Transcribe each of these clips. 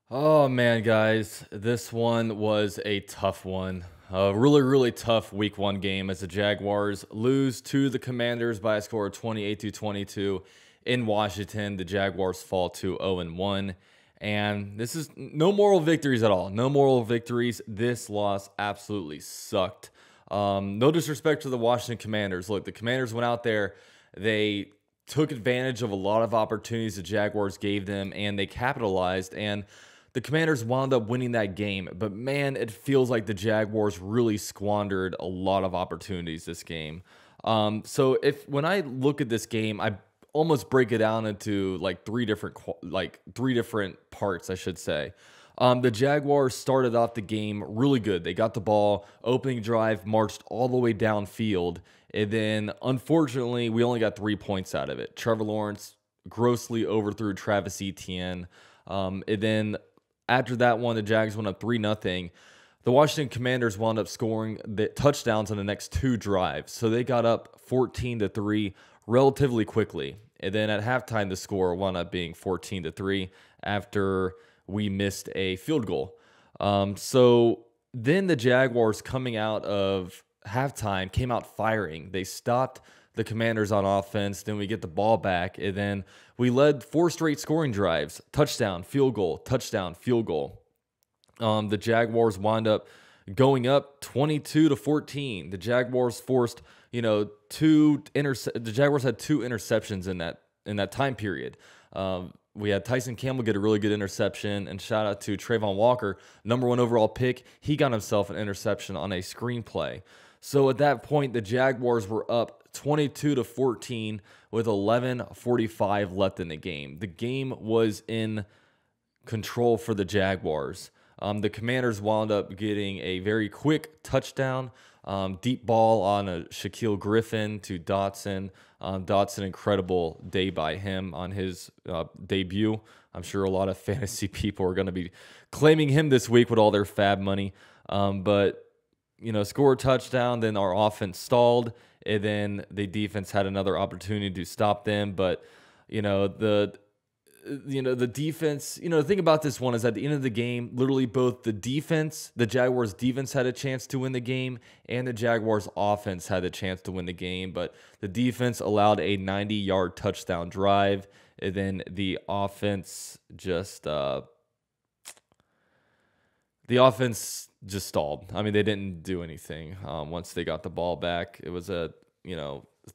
Oh man, guys, this one was a tough one. A really tough week one game as the Jaguars lose to the Commanders by a score of 28-22 in Washington. The Jaguars fall to 0-1. And this is no moral victories at all. No moral victories. This loss absolutely sucked. No disrespect to the Washington Commanders. Look, the Commanders went out there. They took advantage of a lot of opportunities the Jaguars gave them, and they capitalized. And the Commanders wound up winning that game, but man, it feels like the Jaguars really squandered a lot of opportunities this game. So when I look at this game, I almost break it down into like three different parts, I should say. The Jaguars started off the game really good. They got the ball, opening drive, marched all the way downfield, and then unfortunately, we only got 3 points out of it. Trevor Lawrence grossly overthrew Travis Etienne. And then after that one, the Jags went up 3-0. The Washington Commanders wound up scoring the touchdowns on the next two drives. So they got up 14-3 relatively quickly. And then at halftime, the score wound up being 14-3 after we missed a field goal. So then the Jaguars, coming out of halftime, came out firing. They stopped the Commanders on offense. Then we get the ball back, and then we led four straight scoring drives: touchdown, field goal, touchdown, field goal. The Jaguars wound up going up 22-14. The Jaguars forced, the Jaguars had two interceptions in that time period. We had Tyson Campbell get a really good interception, and shout out to Trayvon Walker, number 1 overall pick. He got himself an interception on a screenplay. So at that point, the Jaguars were up 22-14 with 11:45 left in the game. The game was in control for the Jaguars. The Commanders wound up getting a very quick touchdown, deep ball on a Shaquille Griffin to Dotson. Dotson, incredible day by him on his debut. I'm sure a lot of fantasy people are going to be claiming him this week with all their fab money. But score a touchdown, then our offense stalled, and then the defense had another opportunity to stop them. But the defense, the thing about this one is at the end of the game, literally both the Jaguars defense had a chance to win the game, and the Jaguars offense had a chance to win the game. But the defense allowed a 90-yard touchdown drive, and then the offense just stalled. I mean, they didn't do anything once they got the ball back. It was a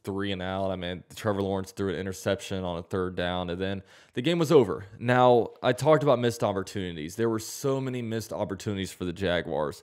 3 and out. I mean, Trevor Lawrence threw an interception on a third down, and then the game was over. Now, I talked about missed opportunities. There were so many missed opportunities for the Jaguars.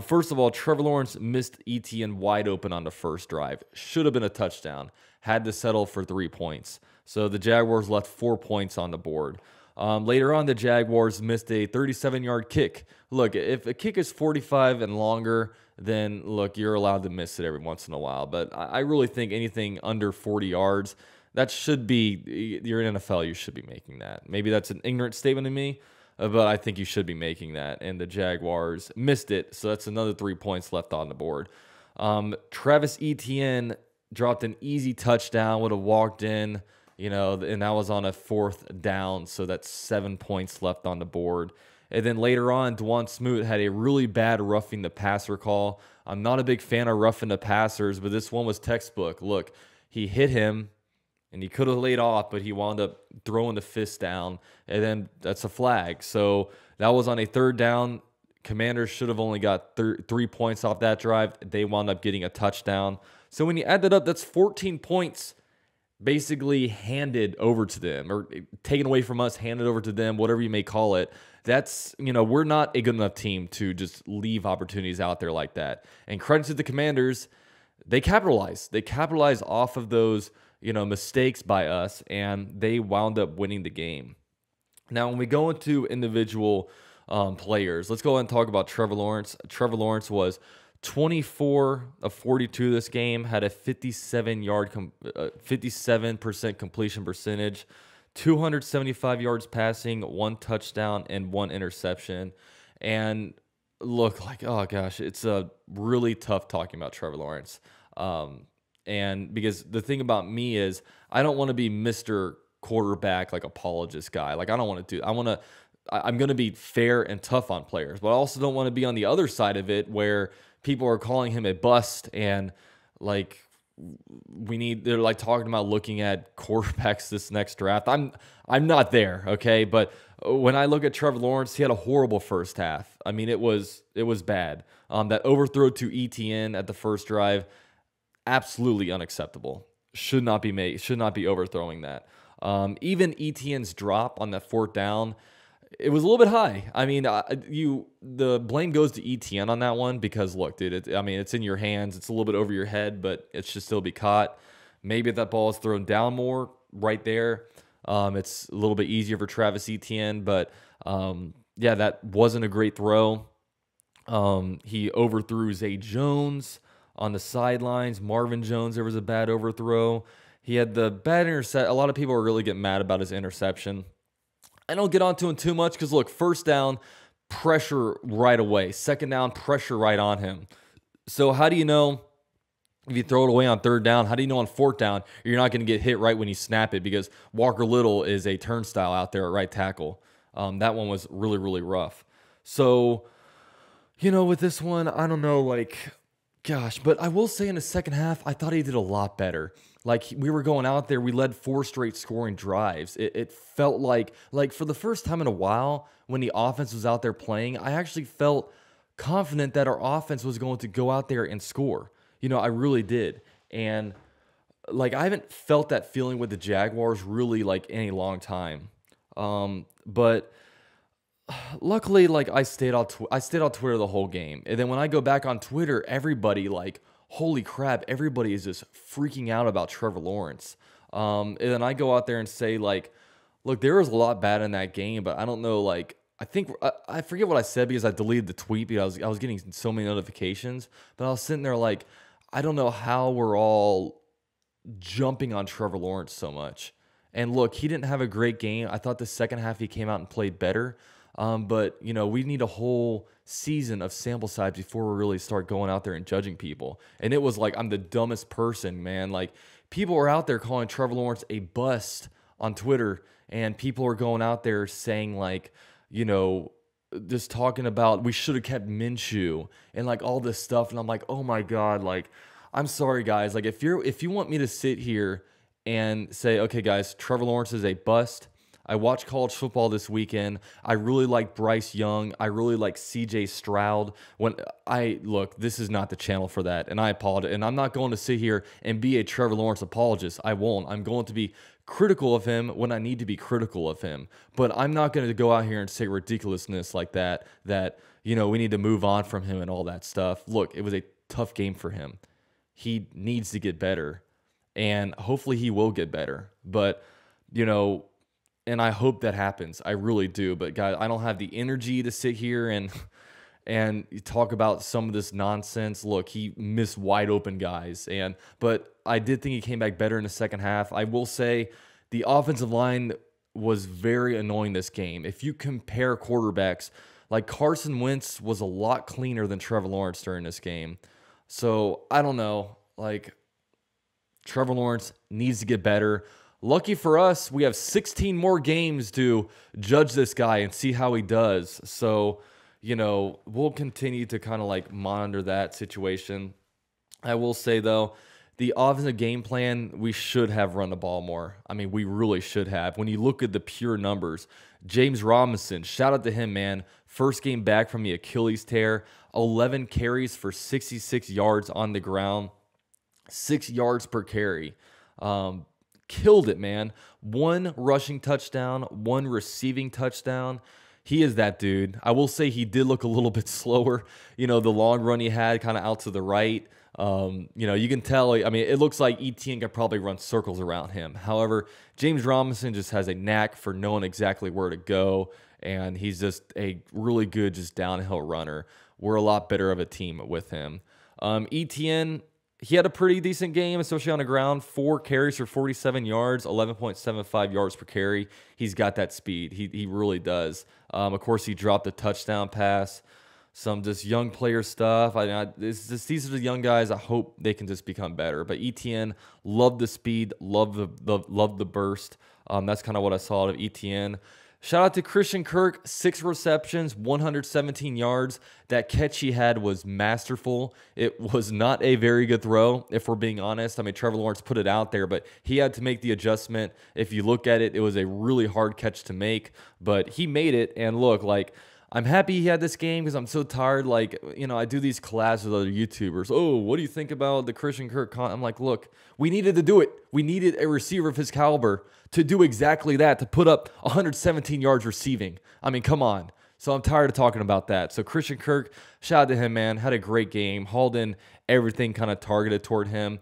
First of all, Trevor Lawrence missed Etienne wide open on the first drive. Should have been a touchdown. Had to settle for 3 points. So the Jaguars left 4 points on the board. Later on, the Jaguars missed a 37-yard kick. Look, if a kick is 45 and longer, then look, you're allowed to miss it every once in a while. But I really think anything under 40 yards, that should be, you're in NFL, you should be making that. Maybe that's an ignorant statement to me, but I think you should be making that. And the Jaguars missed it, so that's another 3 points left on the board. Travis Etienne dropped an easy touchdown, would have walked in, and that was on a 4th down, so that's 7 points left on the board. And then later on, Dwan Smoot had a really bad roughing the passer call. I'm not a big fan of roughing the passers, but this one was textbook. Look, he hit him, and he could have laid off, but he wound up throwing the fist down, and then that's a flag. So that was on a 3rd down. Commanders should have only got 3 points off that drive. They wound up getting a touchdown. So when you add that up, that's 14 points basically handed over to them, or taken away from us, handed over to them, whatever you may call it. That's, we're not a good enough team to just leave opportunities out there like that. And credit to the Commanders, they capitalized. They capitalized off of those, mistakes by us, and they wound up winning the game. Now, when we go into individual players, let's go ahead and talk about Trevor Lawrence. Trevor Lawrence was 24 of 42 this game, had a 57% completion percentage, 275 yards passing, 1 touchdown, and 1 interception. And look, oh gosh, it's a really tough talking about Trevor Lawrence. And because the thing about me is I don't want to be Mr. quarterback, apologist guy. I don't want to do, I want to I'm going to be fair and tough on players, but I also don't want to be on the other side of it where people are calling him a bust and like they're like talking about looking at quarterbacks this next draft. I'm not there, okay? But when I look at Trevor Lawrence, he had a horrible first half. I mean, it was bad. That overthrow to ETN at the first drive, absolutely unacceptable. Should not be made. Should not be overthrowing that. Even ETN's drop on that fourth down, it was a little bit high. I mean, the blame goes to ETN on that one because look, dude, it's in your hands. It's a little bit over your head, but it should still be caught. Maybe if that ball is thrown down more right there, it's a little bit easier for Travis Etienne. But yeah, that wasn't a great throw. He overthrew Zay Jones on the sidelines. Marvin Jones, there was a bad overthrow. He had the bad intercept. A lot of people are really getting mad about his interception. I don't get onto him too much because, look, first down, pressure right away. Second down, pressure right on him. So how do you know if you throw it away on third down? How do you know on fourth down you're not going to get hit right when you snap it? Because Walker Little is a turnstile out there at right tackle. That one was really, really rough. So, with this one, I don't know, gosh. But I will say in the second half, I thought he did a lot better. Like, we were going out there, we led 4 straight scoring drives. It felt like for the first time in a while, when the offense was out there playing, I actually felt confident that our offense was going to go out there and score. I really did. And, I haven't felt that feeling with the Jaguars really, in a long time. But luckily, I stayed on Twitter the whole game. And then when I go back on Twitter, everybody, holy crap, everybody is just freaking out about Trevor Lawrence. And then I go out there and say, look, there was a lot bad in that game, but I don't know, I forget what I said because I deleted the tweet because I was getting so many notifications. But I was sitting there I don't know how we're all jumping on Trevor Lawrence so much. And look, he didn't have a great game. I thought the second half he came out and played better. But, we need a whole season of sample size before we really start going out there and judging people. And it was I'm the dumbest person, man. People are out there calling Trevor Lawrence a bust on Twitter, and people are going out there saying, just talking about we should have kept Minshew and all this stuff. And I'm oh my God, I'm sorry, guys. If you want me to sit here and say, okay, guys, Trevor Lawrence is a bust. I watched college football this weekend. I really like Bryce Young. I really like CJ Stroud. This is not the channel for that, and I apologize. And I'm not going to sit here and be a Trevor Lawrence apologist. I won't. I'm going to be critical of him when I need to be critical of him. But I'm not going to go out here and say ridiculousness like that, we need to move on from him and all that stuff. Look, it was a tough game for him. He needs to get better, and hopefully he will get better. But, and I hope that happens. I really do. But guys, I don't have the energy to sit here and talk about some of this nonsense. Look, he missed wide open guys. But I did think he came back better in the second half. I will say the offensive line was very annoying this game. If you compare quarterbacks, Carson Wentz was a lot cleaner than Trevor Lawrence during this game. So I don't know. Trevor Lawrence needs to get better. Lucky for us, we have 16 more games to judge this guy and see how he does. So, we'll continue to kind of monitor that situation. I will say, though, the offensive game plan, we should have run the ball more. I mean, we really should have. When you look at the pure numbers, James Robinson, shout out to him, man. First game back from the Achilles tear, 11 carries for 66 yards on the ground, 6 yards per carry. Killed it, man. 1 rushing touchdown, 1 receiving touchdown. He is that dude. I will say he did look a little bit slower. The long run he had kind of out to the right. You can tell, it looks like Etienne could probably run circles around him. However, James Robinson just has a knack for knowing exactly where to go, and he's just a really good just downhill runner. We're a lot better of a team with him. Etienne, he had a pretty decent game, especially on the ground. 4 carries for 47 yards, 11.75 yards per carry. He's got that speed. He really does. Of course, he dropped a touchdown pass. Some just young player stuff. These are the young guys. I hope they can just become better. But Etienne, love the speed, love the burst. That's kind of what I saw out of Etienne. Shout out to Christian Kirk, 6 receptions, 117 yards. That catch he had was masterful. It was not a very good throw, if we're being honest. I mean, Trevor Lawrence put it out there, but he had to make the adjustment. If you look at it, it was a really hard catch to make, but he made it. And look, like, I'm happy he had this game because I'm so tired. Like, you know, I do these collabs with other YouTubers. Oh, what do you think about the Christian Kirk? I'm like, look, we needed to do it. We needed a receiver of his caliber to do exactly that, to put up 117 yards receiving. I mean, come on. So I'm tired of talking about that. So Christian Kirk, shout out to him, man. Had a great game. Hauled in everything kind of targeted toward him.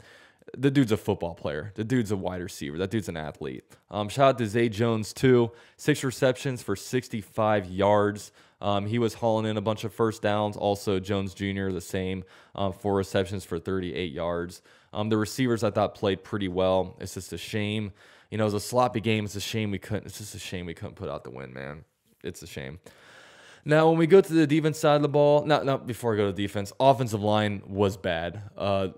The dude's a football player. The dude's a wide receiver. That dude's an athlete. Shout out to Zay Jones, too. 6 receptions for 65 yards. He was hauling in a bunch of first downs. Also, Jones Jr., the same, 4 receptions for 38 yards. The receivers, I thought, played pretty well. It's just a shame. You know, it was a sloppy game. It's just a shame we couldn't put out the win, man. It's a shame. Now, when we go to the defense side of the ball, before I go to defense, offensive line was bad.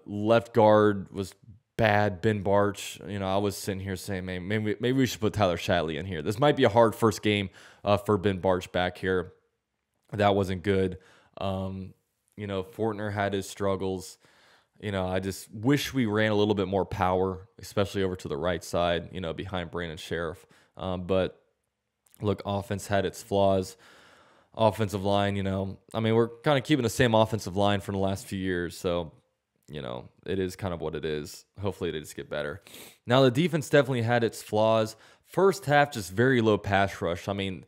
Left guard was bad. Ben Barch, you know, I was sitting here saying, man, maybe we should put Tyler Shatley in here. This might be a hard first game for Ben Barch back here. That wasn't good. You know, Fortner had his struggles. You know, I just wish we ran a little bit more power, especially over to the right side, you know, behind Brandon Sheriff. But look, offense had its flaws. Offensive line, you know, I mean, we're kind of keeping the same offensive line for the last few years. So, you know, it is kind of what it is. Hopefully they just get better. Now, the defense definitely had its flaws. First half, just very low pass rush. I mean,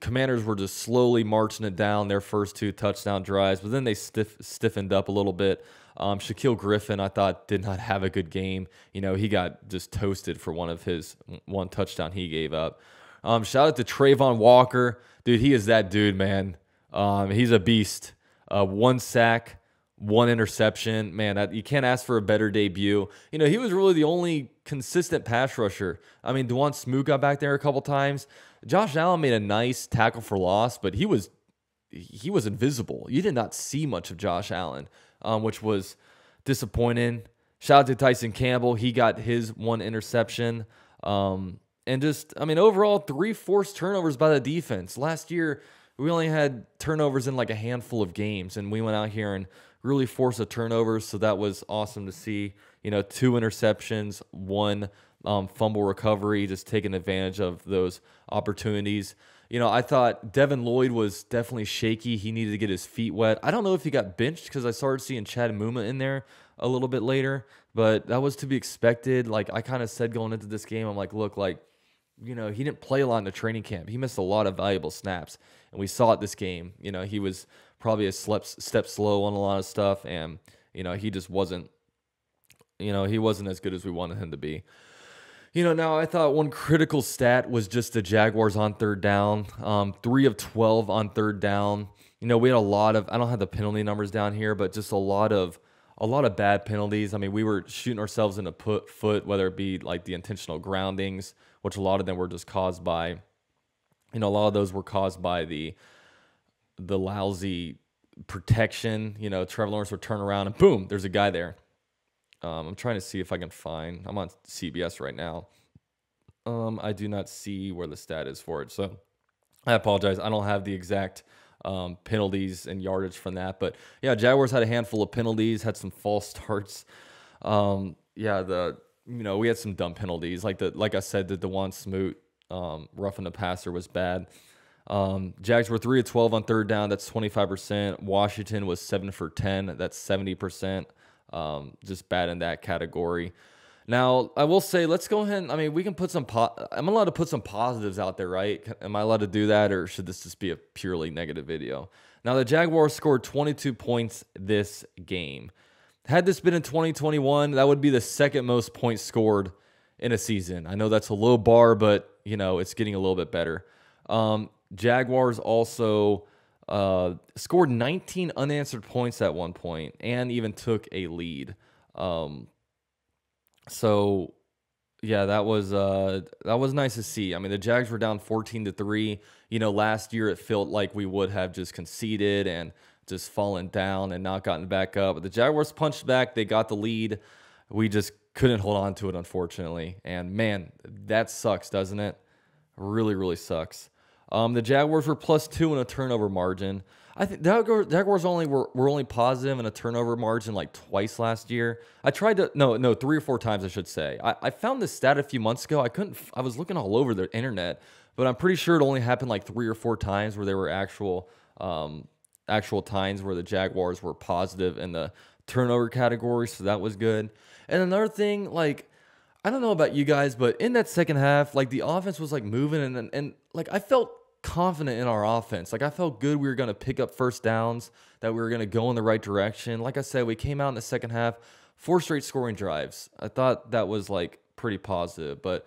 Commanders were just slowly marching it down their first 2 touchdown drives, but then they stiffened up a little bit. Shaquille Griffin, I thought, did not have a good game. You know, he got just toasted for one touchdown he gave up. Shout out to Trayvon Walker. Dude, he is that dude, man. He's a beast. 1 sack, 1 interception. Man, you can't ask for a better debut. You know, he was really the only consistent pass rusher. I mean, Dwan Smoot got back there a couple times. Josh Allen made a nice tackle for loss, but he was invisible. You did not see much of Josh Allen, which was disappointing. Shout out to Tyson Campbell. He got his 1 interception. And just, I mean, overall, 3 forced turnovers by the defense. Last year, we only had turnovers in like a handful of games, and we went out here and really forced the turnovers, so that was awesome to see. You know, 2 interceptions, 1 fumble recovery, just taking advantage of those opportunities. You know, I thought Devin Lloyd was definitely shaky. He needed to get his feet wet. I don't know if he got benched because I started seeing Chad Muma in there a little bit later, but that was to be expected. Like, I kind of said going into this game, I'm like, look, like, you know, he didn't play a lot in the training camp. He missed a lot of valuable snaps, and we saw it this game. You know, he was probably a step slow on a lot of stuff, and, you know, he just wasn't, you know, he wasn't as good as we wanted him to be. You know, now I thought one critical stat was just the Jaguars on 3rd down. 3 of 12 on 3rd down. You know, we had a lot of, I don't have the penalty numbers down here, but just a lot of bad penalties. I mean, we were shooting ourselves in the foot, whether it be like the intentional groundings, which a lot of them were just caused by, you know, a lot of those were caused by the lousy protection. You know, Trevor Lawrence would turn around and boom, there's a guy there. I'm trying to see if I can find, I'm on CBS right now. I do not see where the stat is for it, so I apologize. I don't have the exact penalties and yardage from that, but yeah, Jaguars had a handful of penalties, had some false starts. You know, we had some dumb penalties, like I said, the Dwan Smoot roughing the passer was bad. Jags were 3 of 12 on 3rd down. That's 25%. Washington was 7 for 10. That's 70%. Just bad in that category. Now, I will say, let's go ahead and, I mean, we can put some, I'm allowed to put some positives out there, right? Am I allowed to do that, or should this just be a purely negative video? Now, the Jaguars scored 22 points this game. Had this been in 2021, that would be the 2nd most points scored in a season. I know that's a low bar, but, you know, it's getting a little bit better. Jaguars also scored 19 unanswered points at one point and even took a lead. So yeah, that was nice to see. I mean, the Jags were down 14-3. You know, last year it felt like we would have just conceded and just fallen down and not gotten back up. But the Jaguars punched back. They got the lead. We just couldn't hold on to it, unfortunately. And man, that sucks, doesn't it? Really sucks. The Jaguars were +2 in a turnover margin. I think Jaguars were only positive in a turnover margin like twice last year. I tried to no 3 or 4 times I should say. I found this stat a few months ago. I was looking all over the internet, but I'm pretty sure it only happened like 3 or 4 times where there were actual times where the Jaguars were positive in the turnover category. So that was good. And another thing, like, I don't know about you guys, but in that second half, like the offense was like moving and like I felt confident in our offense. Like I felt good we were going to pick up first downs, that we were going to go in the right direction. Like I said, we came out in the second half, 4 straight scoring drives. I thought that was like pretty positive, but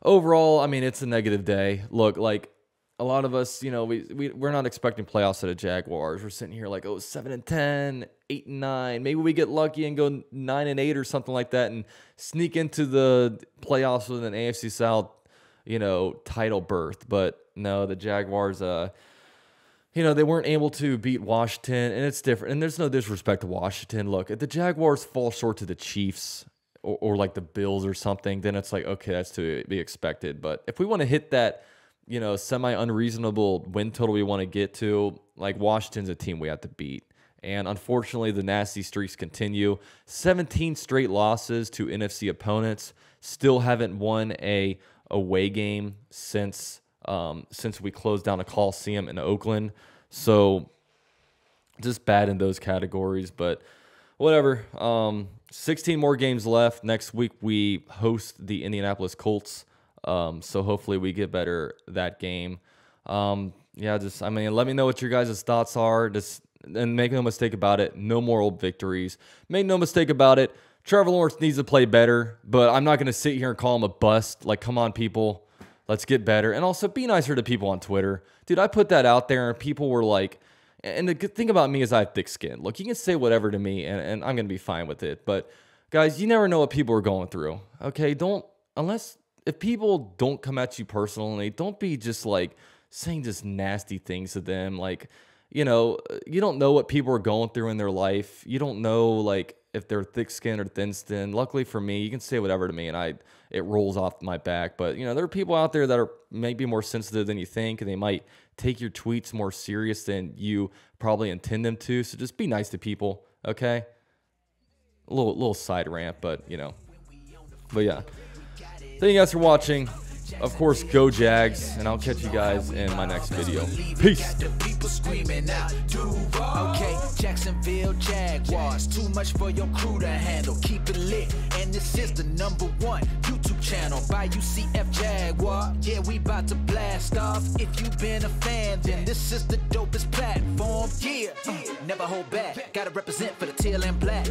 overall, I mean, it's a negative day. Look, like a lot of us, you know, we're not expecting playoffs at the Jaguars. We're sitting here like, oh, 7-10, 8-9. Maybe we get lucky and go 9-8 or something like that and sneak into the playoffs with an AFC South, you know, title berth. But no, the Jaguars, you know, they weren't able to beat Washington, and it's different. And there's no disrespect to Washington. Look, if the Jaguars fall short to the Chiefs or like the Bills or something, then it's like, okay, that's to be expected. But if we want to hit that, you know, semi-unreasonable win total we want to get to, like Washington's a team we have to beat. And unfortunately, the nasty streaks continue. 17 straight losses to NFC opponents. Still haven't won a away game since we closed down a Coliseum in Oakland. So just bad in those categories, but whatever. 16 more games left. Next week we host the Indianapolis Colts. So hopefully we get better that game. Yeah, just, I mean, let me know what your guys' thoughts are. Just, and make no mistake about it, no more old victories. Make no mistake about it, Trevor Lawrence needs to play better, but I'm not going to sit here and call him a bust. Like, come on, people. Let's get better. And also, be nicer to people on Twitter. Dude, I put that out there, and people were like, and the good thing about me is I have thick skin. Look, you can say whatever to me, and I'm going to be fine with it. But, guys, you never know what people are going through, okay? If people don't come at you personally, don't be just, like, saying just nasty things to them. Like, you know, you don't know what people are going through in their life. You don't know, like, if they're thick-skinned or thin-skinned. Luckily for me, you can say whatever to me, and it rolls off my back. But, you know, there are people out there that are maybe more sensitive than you think, and they might take your tweets more serious than you probably intend them to. So just be nice to people, okay? A little side rant, but, you know. But, yeah. Thank you guys for watching. Of course, go Jags, and I'll catch you guys in my next video. Peace. Okay, Jacksonville Jaguars, too much for your crew to handle. Keep it lit, and this is the #1 YouTube channel by UCF Jaguar. Yeah, we about to blast off. If you've been a fan, then this is the dopest platform. Yeah, never hold back. Gotta represent for the teal and black.